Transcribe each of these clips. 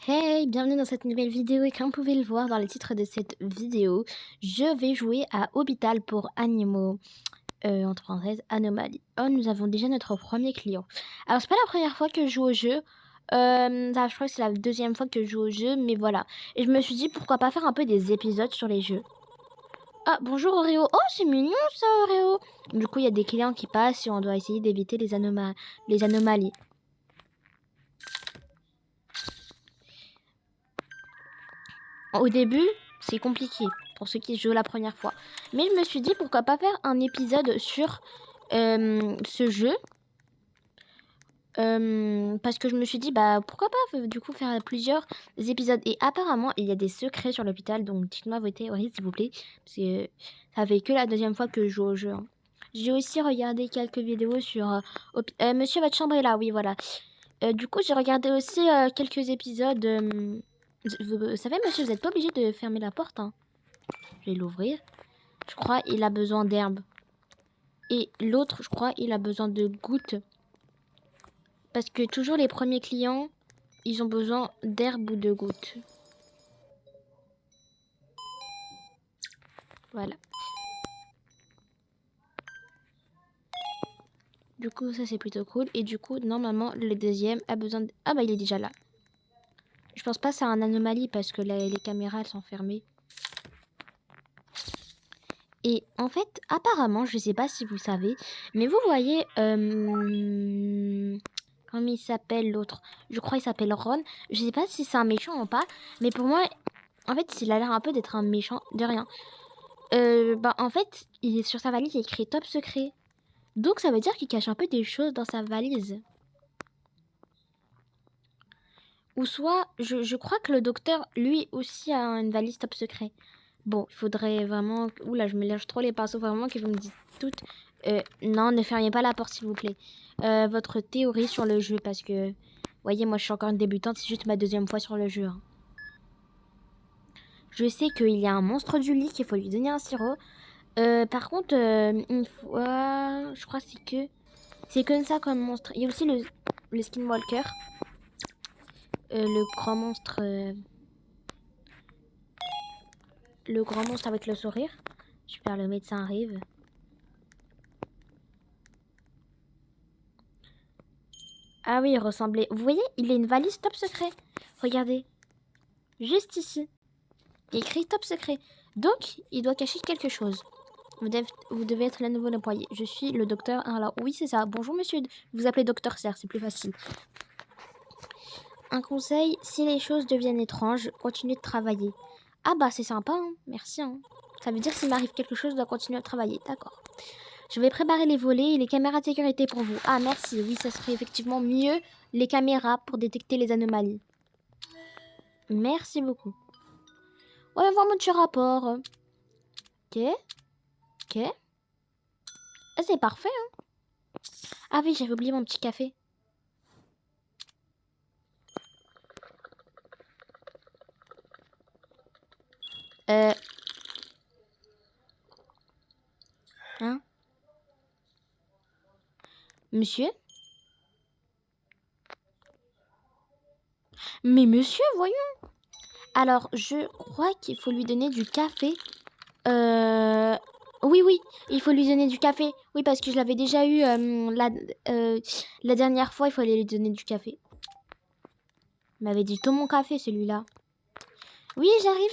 Hey, bienvenue dans cette nouvelle vidéo et comme vous pouvez le voir dans le titre de cette vidéo, je vais jouer à Hôpital pour animaux, entre parenthèses, Anomalie. Oh, nous avons déjà notre premier client. Alors, c'est pas la première fois que je joue au jeu, je crois que c'est la deuxième fois que je joue au jeu, mais voilà. Et je me suis dit, pourquoi pas faire un peu des épisodes sur les jeux. Ah, bonjour Oreo. Oh, c'est mignon ça, Oreo. Du coup, il y a des clients qui passent et on doit essayer d'éviter les anomalies. Au début, c'est compliqué pour ceux qui jouent la première fois. Mais je me suis dit pourquoi pas faire un épisode sur ce jeu. Parce que je me suis dit bah pourquoi pas du coup faire plusieurs épisodes. Et apparemment il y a des secrets sur l'hôpital. Donc dites-moi vos théories s'il vous plaît. Parce que ça fait que la deuxième fois que je joue au jeu. Hein. J'ai aussi regardé quelques vidéos sur... Monsieur, votre chambre est là, oui voilà. Du coup j'ai regardé aussi quelques épisodes... vous savez monsieur, vous n'êtes pas obligé de fermer la porte. Hein. Je vais l'ouvrir. Je crois il a besoin d'herbe. Et l'autre, je crois, il a besoin de gouttes. Parce que toujours les premiers clients, ils ont besoin d'herbe ou de gouttes. Voilà. Du coup, ça c'est plutôt cool. Et du coup, normalement, le deuxième a besoin de... Ah bah, il est déjà là. Je pense pas que c'est un anomalie parce que les caméras, elles sont fermées. Et en fait, apparemment, je sais pas si vous savez, mais vous voyez... Comment il s'appelle l'autre? Je crois qu'il s'appelle Ron. Je sais pas si c'est un méchant ou pas, mais pour moi, en fait, il a l'air un peu d'être un méchant de rien. En fait, il est sur sa valise, il est écrit top secret. Donc ça veut dire qu'il cache un peu des choses dans sa valise. Ou soit, je crois que le docteur, lui aussi, a une valise top secret. Bon, il faudrait vraiment... Oula, je mélange trop les pinceaux, vraiment que vous me dites toutes. Non, ne fermez pas la porte, s'il vous plaît. Votre théorie sur le jeu, parce que... Voyez, moi, je suis encore une débutante, c'est juste ma deuxième fois sur le jeu. Hein. Je sais qu'il y a un monstre du lit, qu'il faut lui donner un sirop. Par contre, une fois... Je crois que c'est que... C'est comme ça comme monstre. Il y a aussi le Skinwalker. Le grand monstre... le grand monstre avec le sourire. Super, le médecin arrive. Ah oui, il ressemblait... Vous voyez, il a une valise top secret. Regardez. Juste ici. Il est écrit top secret. Donc, il doit cacher quelque chose. Vous devez être la nouvelle employée. Je suis le docteur. Alors, oui, c'est ça. Bonjour, monsieur. Vous appelez docteur Serre, c'est plus facile. Un conseil, si les choses deviennent étranges, continuez de travailler. Ah bah, c'est sympa, hein. Merci. Hein. Ça veut dire que s'il m'arrive quelque chose, je dois continuer à travailler. D'accord. Je vais préparer les volets et les caméras de sécurité pour vous. Ah, merci. Oui, ça serait effectivement mieux, les caméras, pour détecter les anomalies. Merci beaucoup. On va voir mon petit rapport. Ok. Ok. Ah, c'est parfait, hein. Ah oui, j'avais oublié mon petit café. Hein? Monsieur? Mais monsieur, voyons. Alors, je crois qu'il faut lui donner du café. Oui, oui, il faut lui donner du café. Oui, parce que je l'avais déjà eu la dernière fois, il fallait lui donner du café. Il m'avait dit tout mon café, celui-là. Oui, j'arrive.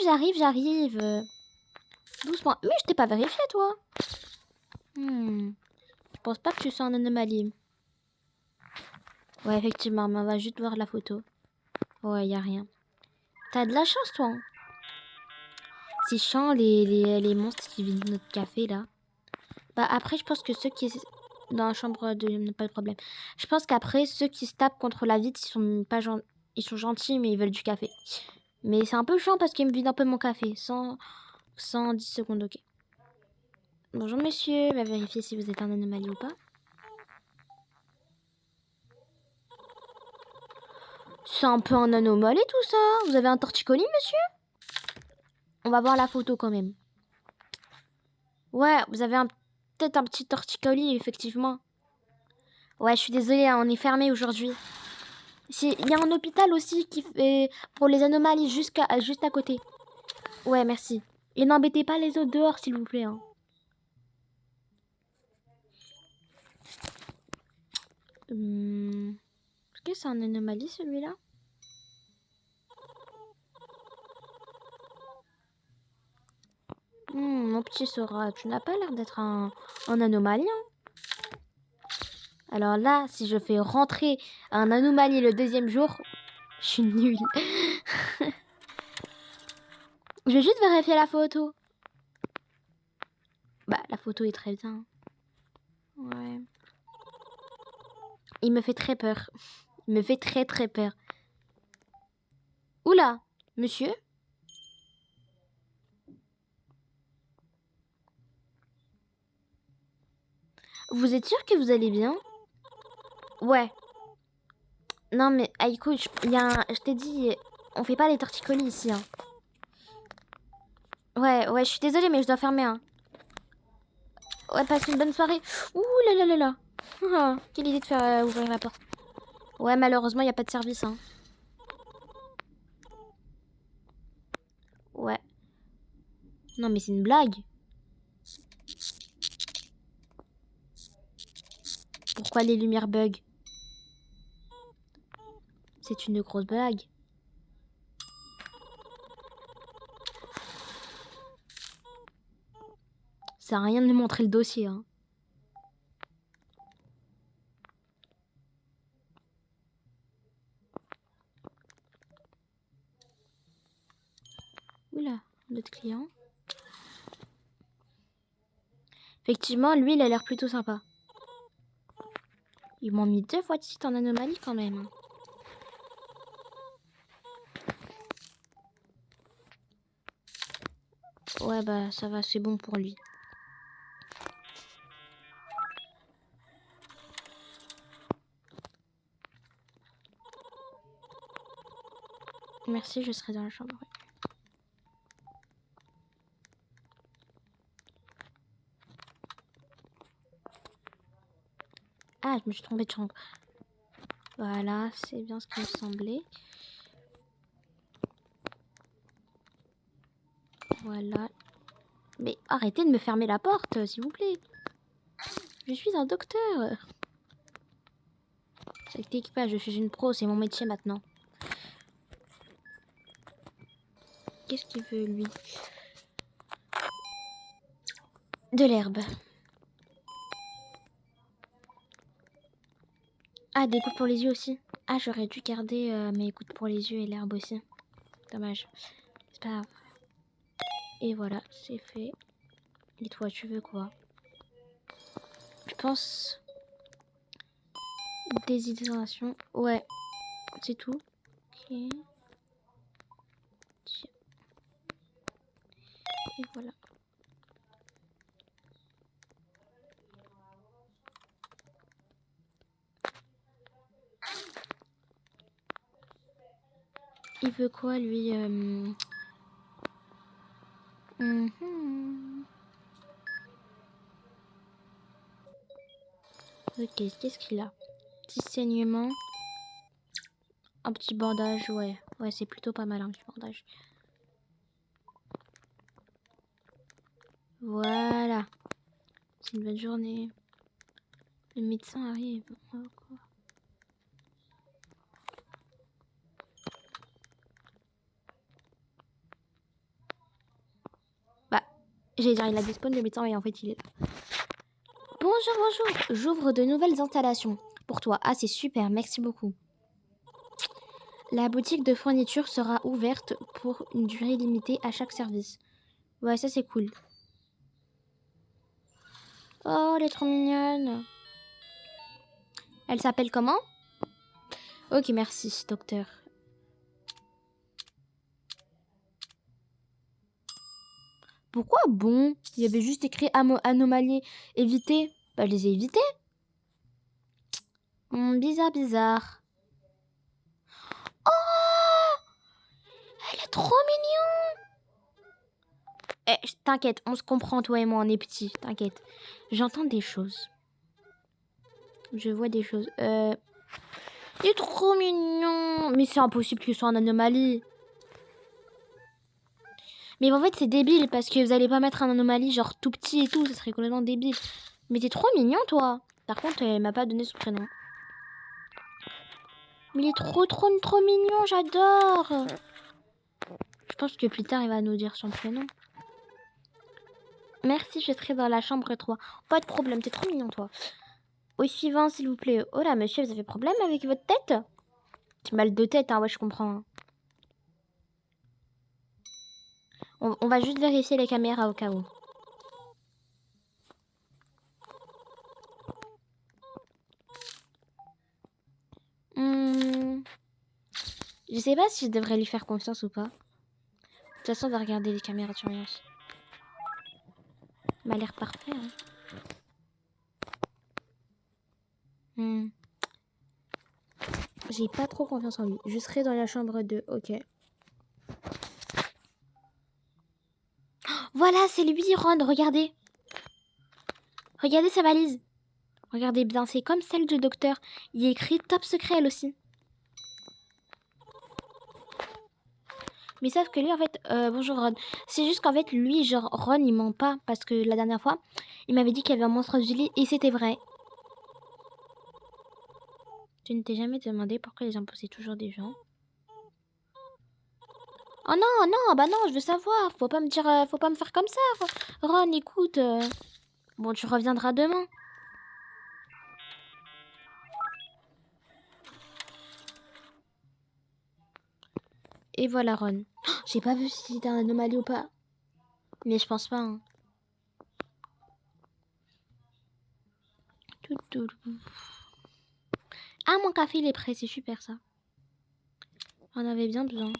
Doucement. Mais je t'ai pas vérifié, toi. Je pense pas que tu sois en anomalie. Ouais, effectivement, mais on va juste voir la photo. Ouais, y a rien. T'as de la chance, toi. Hein. C'est chiant, les monstres qui vident notre café, là. Bah, après, je pense que ceux qui... Dans la chambre de... Pas de problème. Je pense qu'après, ceux qui se tapent contre la vitre, ils sont pas ils sont gentils, mais ils veulent du café. Mais c'est un peu chiant parce qu'ils me vident un peu mon café. 110 secondes, ok. Bonjour, monsieur. On va vérifier si vous êtes un anomalie ou pas. C'est un peu un anomalie, tout ça. Vous avez un torticolis, monsieur? On va voir la photo, quand même. Ouais, vous avez peut-être un petit torticolis, effectivement. Ouais, je suis désolée, hein, on est fermé aujourd'hui. Il y a un hôpital aussi qui fait pour les anomalies juste à côté. Ouais, merci. Et n'embêtez pas les autres dehors, s'il vous plaît. Hein. Est-ce que c'est un anomalie, celui-là? Mon petit Sora, tu n'as pas l'air d'être un anomalie. Hein. Alors là, si je fais rentrer un anomalie le deuxième jour, je suis nulle. Je vais juste vérifier la photo. Bah, la photo est très bien. Ouais. Il me fait très peur. Il me fait très très peur. Oula, monsieur? Vous êtes sûr que vous allez bien? Ouais. Non mais, Aiko, je t'ai dit, on fait pas les torticolis ici. Hein. Ouais, je suis désolée mais je dois fermer. Hein. Ouais, passe une bonne soirée. Ouh là là là là. Ah, quelle idée de faire ouvrir la porte. Ouais, malheureusement, il n'y a pas de service. Hein. Ouais. Non mais c'est une blague. Pourquoi les lumières bug? C'est une grosse blague. Ça sert à rien de me montrer le dossier. Hein. Oula, notre client. Effectivement, lui, il a l'air plutôt sympa. Ils m'ont mis 2 fois de suite en anomalie quand même. Hein. Ouais, bah ça va, c'est bon pour lui. Merci, je serai dans la chambre. Ah, je me suis trompée de chambre. Voilà, c'est bien ce qui me semblait. Voilà. Mais arrêtez de me fermer la porte, s'il vous plaît. Je suis un docteur. Cet équipage, je suis une pro, c'est mon métier maintenant. Qu'est-ce qu'il veut, lui? De l'herbe. Ah, des gouttes pour les yeux aussi. Ah, j'aurais dû garder mes gouttes pour les yeux et l'herbe aussi. Dommage. C'est pas grave. Et voilà, c'est fait. Et toi, tu veux quoi? Je pense... Déshydratation. Ouais, c'est tout. Ok. Tiens. Et voilà. Il veut quoi, lui Ok, qu'est-ce qu'il a? Petit saignement. Un petit bandage, ouais. Ouais, c'est plutôt pas mal, un petit bandage. Voilà. C'est une bonne journée. Le médecin arrive. Oh, quoi. Bah, j'allais dire, il a despawn le médecin et en fait, il est là. Bonjour, bonjour. J'ouvre de nouvelles installations pour toi. Ah, c'est super, merci beaucoup. La boutique de fourniture sera ouverte pour une durée limitée à chaque service. Ouais, ça c'est cool. Oh, elle est trop mignonne. Elle s'appelle comment? Ok, merci, docteur. Pourquoi bon? Il y avait juste écrit anomalie éviter. Bah, je les ai évités. Bizarre, bizarre. Oh! Elle est trop mignonne! Eh, t'inquiète, on se comprend, toi et moi, on est petits. T'inquiète. J'entends des choses. Je vois des choses. Il est trop mignon. Mais c'est impossible qu'il soit en anomalie. Mais en fait, c'est débile parce que vous allez pas mettre un anomalie genre tout petit et tout. Ça serait complètement débile. Mais t'es trop mignon, toi. Par contre, elle m'a pas donné son prénom. Mais il est trop mignon. J'adore. Je pense que plus tard, il va nous dire son prénom. Merci, je serai dans la chambre 3. Pas de problème, t'es trop mignon, toi. Au suivant, s'il vous plaît. Oh là, monsieur, vous avez problème avec votre tête? J'ai mal de tête, hein, ouais, je comprends. Hein. On va juste vérifier les caméras au cas où. Je sais pas si je devrais lui faire confiance ou pas. De toute façon, on va regarder les caméras de surveillance. Il m'a l'air parfait. Hein. J'ai pas trop confiance en lui. Je serai dans la chambre 2, ok. Voilà, c'est lui, Ron, regardez. Regardez sa valise. Regardez bien, c'est comme celle du docteur. Il y a écrit top secret, elle aussi. Mais sauf que lui, en fait... bonjour, Ron. C'est juste qu'en fait, lui, genre, Ron, il ment pas. Parce que la dernière fois, il m'avait dit qu'il y avait un monstre du lit et c'était vrai. Tu ne t'es jamais demandé pourquoi ils imposaient toujours des gens? Oh non, non, bah non, je veux savoir. Faut pas me dire... faut pas me faire comme ça. Ron, écoute... Bon, tu reviendras demain. Et voilà, Ron. Oh, j'ai pas vu si c'était un anomalie ou pas. Mais je pense pas. Hein. Ah, mon café, il est prêt. C'est super, ça. On avait bien besoin.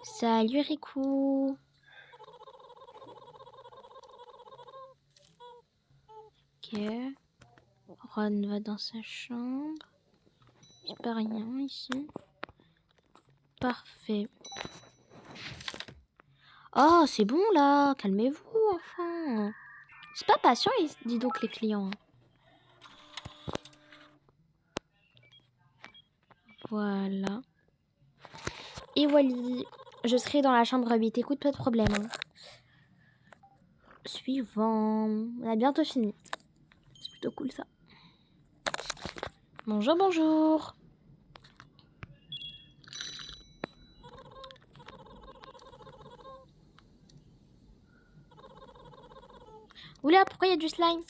Salut, Riku. Ok. Ron va dans sa chambre. J'ai pas rien ici. Parfait. Oh, c'est bon, là. Calmez-vous, enfin. C'est pas patient, dis donc, les clients. Voilà. Et Wally, je serai dans la chambre 8. Écoute, pas de problème. Hein. Suivant. On a bientôt fini. C'est plutôt cool, ça. Bonjour, bonjour. Oula, pourquoi il y a du slime?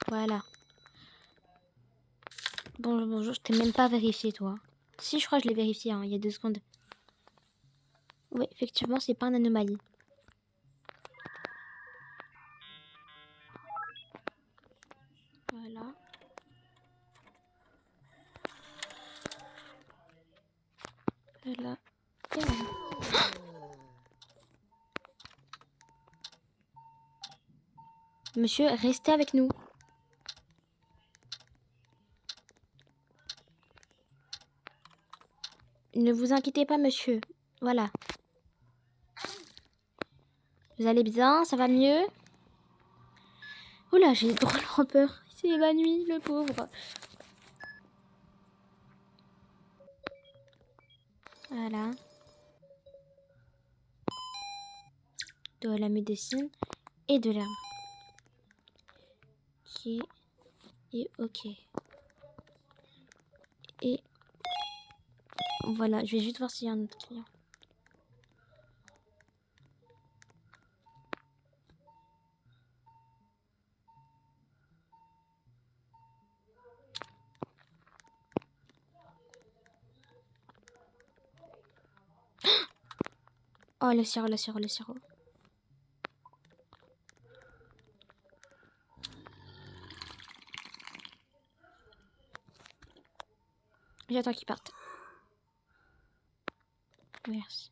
Voilà. Bonjour, bonjour. Je t'ai même pas vérifié, toi. Si, je crois que je l'ai vérifié, hein, il y a 2 secondes. Oui, effectivement, c'est pas une anomalie. Voilà. Voilà. Et voilà. Monsieur, restez avec nous. Ne vous inquiétez pas, monsieur. Voilà. Vous allez bien? Ça va mieux? Oula, j'ai drôlement peur. Il s'est évanoui, le pauvre. Voilà. De la médecine et de l'herbe. Ok. Et ok. Et voilà, je vais juste voir s'il y a un autre client. Oh, le sirop, le sirop, le sirop. J'attends qu'il parte. Merci.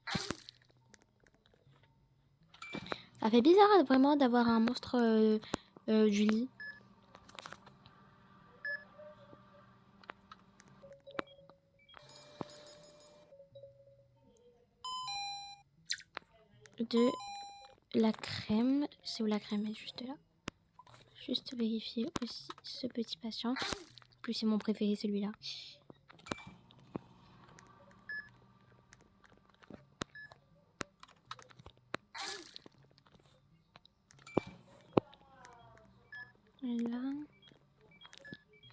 Ça fait bizarre vraiment d'avoir un monstre du lit. de la crème. C'est où la crème? Elle est juste là. Juste vérifier aussi ce petit patient. En plus, c'est mon préféré, celui-là. Là.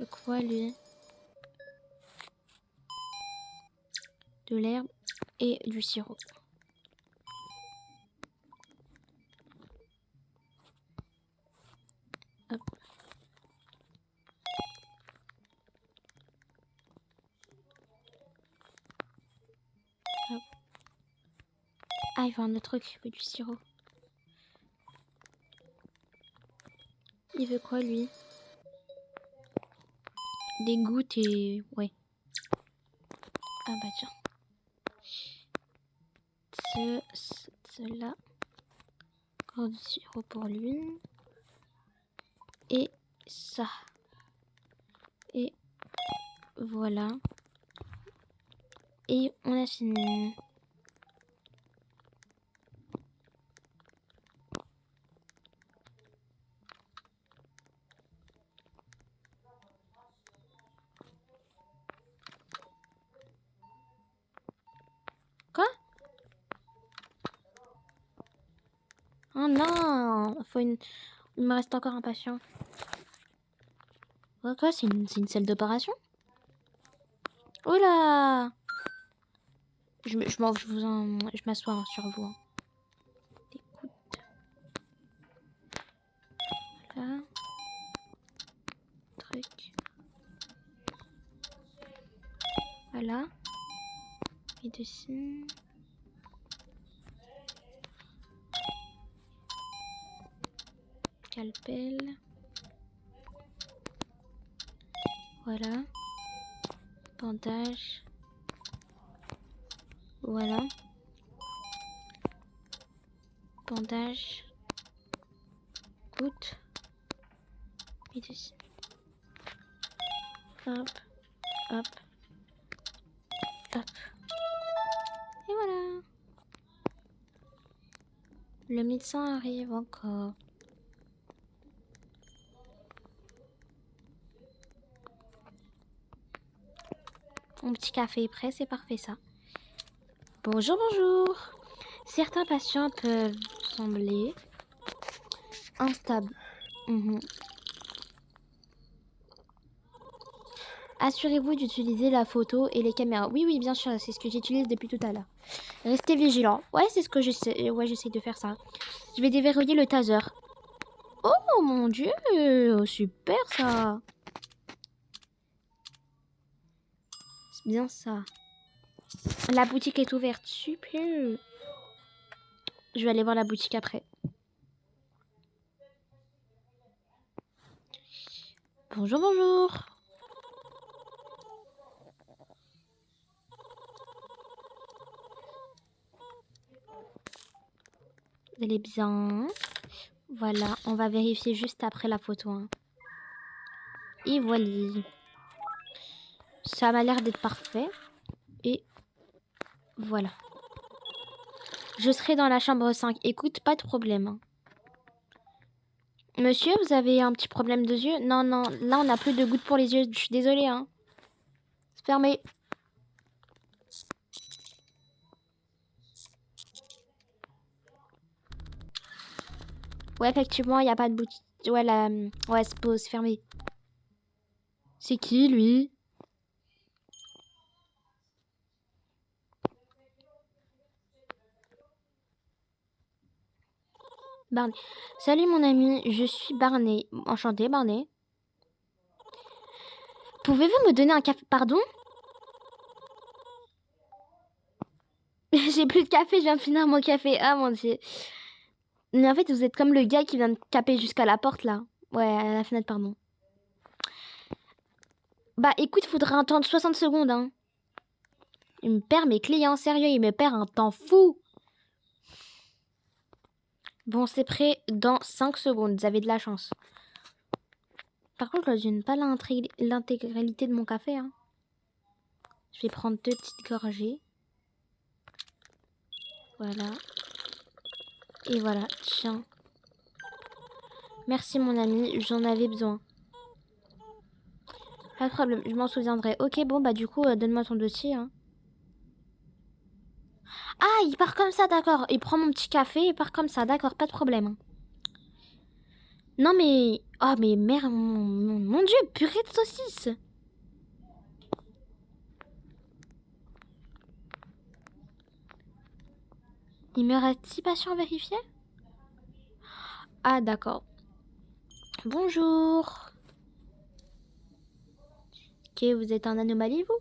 De quoi, lui? De l'herbe et du sirop. Hop. Hop. Ah, il veut un autre truc, il veut du sirop. Il veut quoi, lui? Des gouttes et... ouais. Ah bah tiens. Cela. Encore du sirop pour lui. Et ça. Et voilà. Et on a fini. Quoi? Oh non! Il me reste encore un patient. Oh, quoi? C'est une salle d'opération? Oh là! Je m'assois hein, sur vous. Hein. Écoute. Là. Truc. Voilà. Et dessus. Scalpel. Voilà. Bandage. Voilà. Bandage. Goutte. Et dessus. Hop. Hop. Hop. Et voilà. Le médecin arrive encore. Mon petit café est prêt, c'est parfait ça. Bonjour, bonjour. Certains patients peuvent sembler instables. Assurez-vous d'utiliser la photo et les caméras. Oui, oui, bien sûr, c'est ce que j'utilise depuis tout à l'heure. Restez vigilant. Ouais, c'est ce que j'essaie. Ouais, j'essaie de faire ça. Je vais déverrouiller le taser. Oh mon dieu, super ça. C'est bien ça. La boutique est ouverte, super. Je vais aller voir la boutique après. Bonjour, bonjour. Elle est bien. Voilà, on va vérifier juste après la photo. Hein. Et voilà. Ça m'a l'air d'être parfait. Et voilà. Je serai dans la chambre 5. Écoute, pas de problème. Hein. Monsieur, vous avez un petit problème de yeux? Non, non, là on n'a plus de gouttes pour les yeux. Je suis désolée. Hein. C'est fermé. Ouais, effectivement, il n'y a pas de boutique. Ouais, ouais, c'est fermé. C'est qui, lui? Barney. Salut, mon ami. Je suis Barney. Enchanté, Barney. Pouvez-vous me donner un café? Pardon? J'ai plus de café, je viens de finir mon café. Ah, mon dieu. Mais en fait, vous êtes comme le gars qui vient de taper jusqu'à la porte, là. Ouais, à la fenêtre, pardon. Bah, écoute, faudra attendre 60 secondes, hein. Il me perd mes clients, sérieux, il me perd un temps fou. Bon, c'est prêt dans 5 secondes, vous avez de la chance. Par contre, je n'ai pas l'intégralité de mon café, hein. Je vais prendre 2 petites gorgées. Voilà. Et voilà, tiens. Merci mon ami, j'en avais besoin. Pas de problème, je m'en souviendrai. Ok, bon, bah du coup, donne-moi ton dossier. Hein. Ah, il part comme ça, d'accord. Il prend mon petit café, il part comme ça, d'accord, pas de problème. Non mais... Oh mais merde, mon Dieu, purée de saucisse. Il me reste 6 patients à vérifier? Ah d'accord. Bonjour. Ok, vous êtes un anomalie, vous?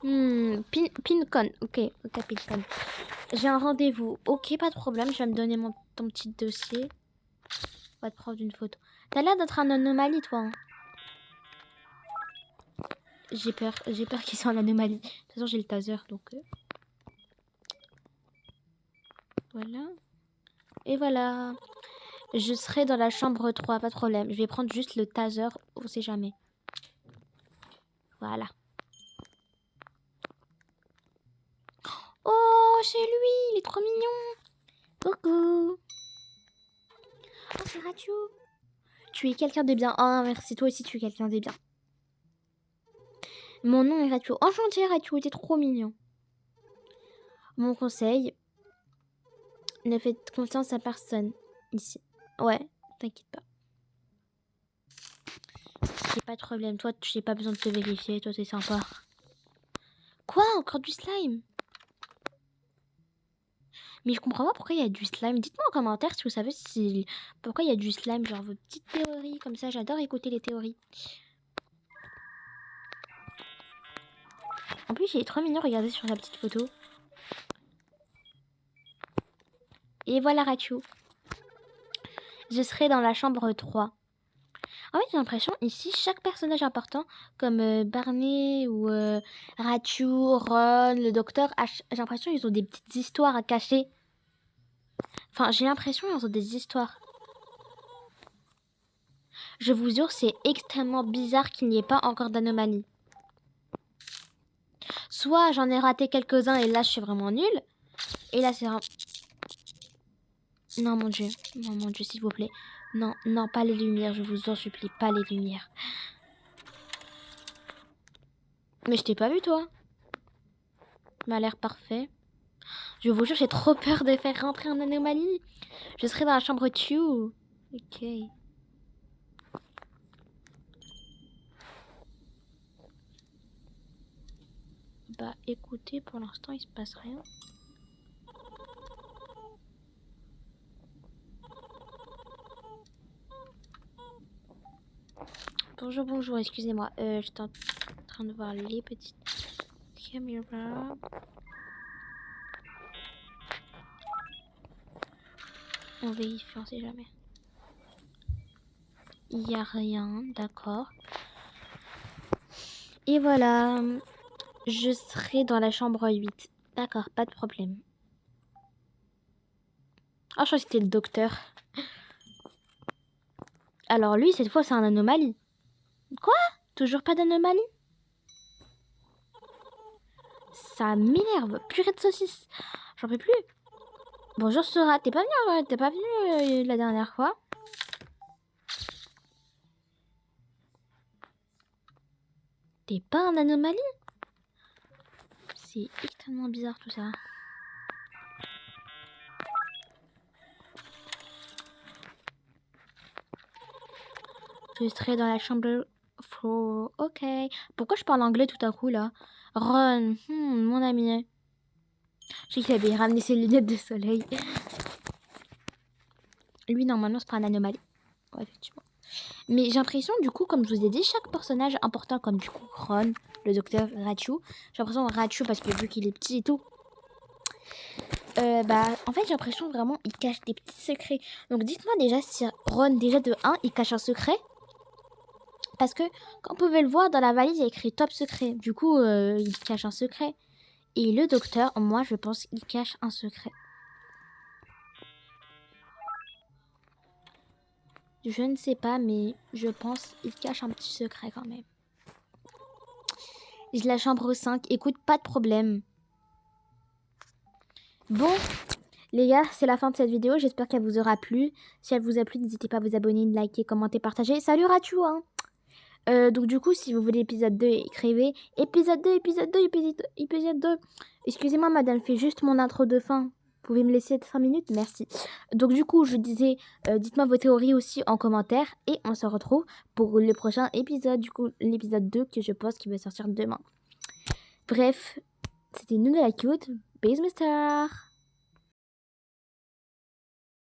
Pincon. Ok, ok, Pincon. J'ai un rendez-vous. Ok, pas de problème, je vais me donner ton petit dossier. On va te prendre une photo. T'as l'air d'être un anomalie, toi. Hein. J'ai peur qu'ils soient en anomalie. De toute façon, j'ai le taser, donc... Voilà. Et voilà. Je serai dans la chambre 3, pas de problème. Je vais prendre juste le taser, on sait jamais. Voilà. Oh, c'est lui, il est trop mignon. Coucou. Oh, c'est Rachou. Tu es quelqu'un de bien. Oh, merci, toi aussi, tu es quelqu'un de bien. Mon nom est Rachou. Enchanté, Rachou, t'es trop mignon. Mon conseil, ne faites confiance à personne ici. Ouais, t'inquiète pas. J'ai pas de problème. Toi, j'ai pas besoin de te vérifier. Toi, t'es sympa. Quoi? Encore du slime? Mais je comprends pas pourquoi il y a du slime. Dites-moi en commentaire si vous savez pourquoi il y a du slime. Genre vos petites théories comme ça. J'adore écouter les théories. En plus, il est trop mignon. Regardez sur la petite photo. Et voilà Rachou. Je serai dans la chambre 3. En fait, j'ai l'impression ici, chaque personnage important, comme Barney ou Rachou, Ron, le docteur, j'ai l'impression qu'ils ont des petites histoires à cacher. Enfin, j'ai l'impression qu'ils ont des histoires. Je vous jure, c'est extrêmement bizarre qu'il n'y ait pas encore d'anomalie. Soit j'en ai raté quelques-uns et là, je suis vraiment nulle. Et là, c'est vraiment... Non, mon Dieu. Non, mon Dieu, s'il vous plaît. Non, non, pas les lumières, je vous en supplie, pas les lumières. Mais je t'ai pas vu, toi. M'a l'air parfait. Je vous jure, j'ai trop peur de faire rentrer en anomalie. Je serai dans la chambre Q. Ok. Bah, écoutez, pour l'instant, il se passe rien. Bonjour, bonjour, excusez-moi. J'étais en train de voir les petites caméras. On vérifie, on sait jamais. Il n'y a rien, d'accord. Et voilà. Je serai dans la chambre 8. D'accord, pas de problème. Oh, je crois que c'était le docteur. Alors lui, cette fois, c'est un anomalie. Quoi? Toujours pas d'anomalie? Ça m'énerve. Purée de saucisse. J'en peux plus. Bonjour Sora, t'es pas venu la dernière fois? T'es pas un anomalie? C'est extrêmement bizarre tout ça. Je serai dans la chambre... Ok. Pourquoi je parle anglais tout à coup là? Ron, mon ami. Je sais qu'il avait ramené ses lunettes de soleil. Lui, normalement, c'est pas un anomalie. Ouais, effectivement. Mais j'ai l'impression, du coup, comme je vous ai dit, chaque personnage important, comme du coup Ron, le docteur Rachou. J'ai l'impression Rachou parce que vu qu'il est petit et tout. Bah, en fait, j'ai l'impression vraiment il cache des petits secrets. Donc, dites-moi déjà si Ron, déjà de 1, il cache un secret. Parce que, comme vous pouvez le voir, dans la valise, il y a écrit top secret. Du coup, il cache un secret. Et le docteur, moi, je pense qu'il cache un secret. Je ne sais pas, mais je pense qu'il cache un petit secret quand même. J'ai la chambre 5. Écoute, pas de problème. Bon, les gars, c'est la fin de cette vidéo. J'espère qu'elle vous aura plu. Si elle vous a plu, n'hésitez pas à vous abonner, liker, commenter, partager. Salut Rachou, hein. Donc du coup, si vous voulez épisode 2, écrivez épisode 2, épisode 2, épisode 2. Excusez-moi, madame, fais juste mon intro de fin. Vous pouvez me laisser 5 minutes? Merci. Donc du coup, je disais, dites-moi vos théories aussi en commentaire. Et on se retrouve pour le prochain épisode. Du coup, l'épisode 2 que je pense qui va sortir demain. Bref, c'était une nouvelle cute. Bisous, mister.